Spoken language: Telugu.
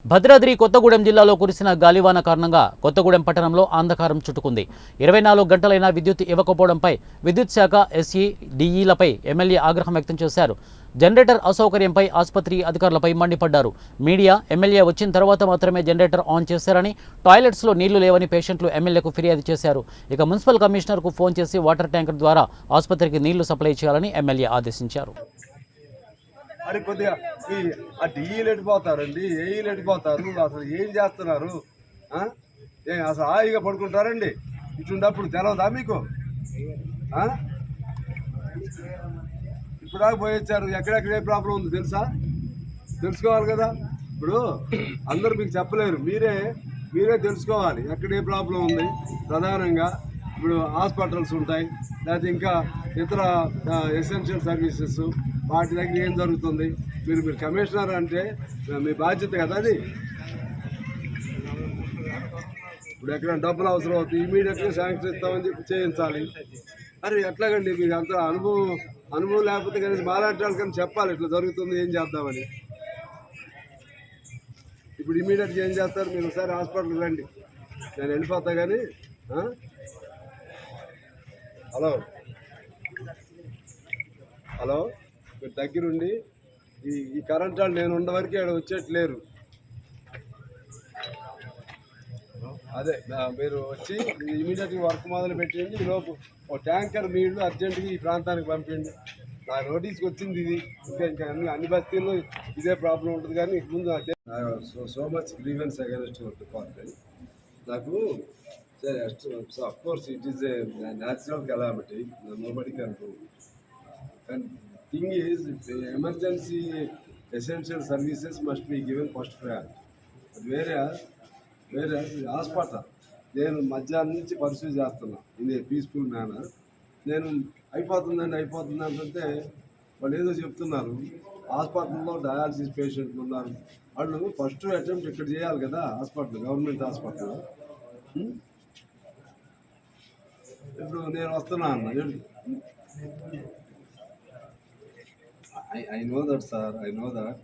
భద్రాద్రి కొత్తగూడెం జిల్లాలో కురిసిన గాలివాన కారణంగా కొత్తగూడెం పట్టణంలో అంధకారం చుట్టుకుంది. 24 గంటలైనా విద్యుత్ ఇవ్వకపోవడంపై విద్యుత్ శాఖ ఎస్ఈ, డిఈలపై ఎమ్మెల్యే ఆగ్రహం వ్యక్తం చేశారు. జనరేటర్ అసౌకర్యంపై ఆసుపత్రి అధికారులపై మండిపడ్డారు. మీడియా ఎమ్మెల్యే వచ్చిన తర్వాత మాత్రమే జనరేటర్ ఆన్ చేశారని, టాయిలెట్స్లో నీళ్లు లేవని పేషెంట్లు ఎమ్మెల్యేకు ఫిర్యాదు చేశారు. ఇక మున్సిపల్ కమిషనర్కు ఫోన్ చేసి వాటర్ ట్యాంకర్ ద్వారా ఆసుపత్రికి నీళ్లు సప్లై చేయాలని ఎమ్మెల్యే ఆదేశించారు. అరే కొద్దిగా ఆ డిఈలు ఎట్టిపోతారండి, ఏఈలు ఎట్టిపోతారు, అసలు ఏం చేస్తున్నారు? అసలు హాయిగా పడుకుంటారండి? ఇట్లున్నప్పుడు తెలవదా మీకు? ఇప్పుడు దాకా పోయొచ్చారు, ఎక్కడెక్కడ ఏ ప్రాబ్లం ఉంది తెలుసుకోవాలి కదా. ఇప్పుడు అందరూ మీకు చెప్పలేరు, మీరే తెలుసుకోవాలి ఎక్కడ ఏ ప్రాబ్లం ఉంది. ప్రధానంగా ఇప్పుడు హాస్పిటల్స్ ఉంటాయి, లేకపోతే ఇంకా ఇతర ఎసెన్షియల్ సర్వీసెస్, వాటి దగ్గర ఏం జరుగుతుంది? మీరు కమిషనర్ అంటే మీ బాధ్యత కదా అది. ఇప్పుడు ఎక్కడ డబ్బులు అవసరం అవుతుంది, ఇమీడియట్గా శాంక్షన్ ఇస్తామని చెప్పి చేయించాలి. అరే ఎట్లాగండి, మీకు అంత అనుభవం లేకపోతే కానీ మాలాంటి వాళ్ళకని చెప్పాలి ఇట్లా జరుగుతుంది, ఏం చేద్దామని. ఇప్పుడు ఇమీడియట్గా ఏం చేస్తారు? మీరు ఒకసారి హాస్పిటల్కి రండి, నేను వెళ్ళిపోతా. కానీ హలో మీరు దగ్గరుండి ఈ కరెంట్ వాళ్ళు నేను ఉన్న వరకు ఇక్కడ వచ్చేట్లేరు. అదే మీరు వచ్చి ఇమీడియట్గా వర్క్ మొదలు పెట్టండి. ఈలోపు ఒక ట్యాంకర్ నీళ్లు అర్జెంటుగా ఈ ప్రాంతానికి పంపించండి. నా నోటీస్కి వచ్చింది ఇది. ఇంకా అన్ని బస్తీల్లో ఇదే ప్రాబ్లం ఉంటుంది. కానీ ముందు so much grievance against your department. నాకు సరే, of course it is a natural calamity, nobody can do. And thing is, emergency essential services must be given first priority. But whereas hospital, నేను మధ్యాహ్నం నుంచి పర్సూ చేస్తున్నా ఇన్ ఏ పీస్ఫుల్ మేనర్. నేను అయిపోతుందంటే వాళ్ళు ఏదో చెప్తున్నారు. హాస్పిటల్లో డయాలసిస్ పేషెంట్లు ఉన్నారు, వాళ్ళు ఫస్ట్ అటెంప్ట్ ఇక్కడ చేయాలి కదా హాస్పిటల్, గవర్నమెంట్ హాస్పిటల్. ఇప్పుడు నేను వస్తున్నా అన్న. I know that, sir. I know that.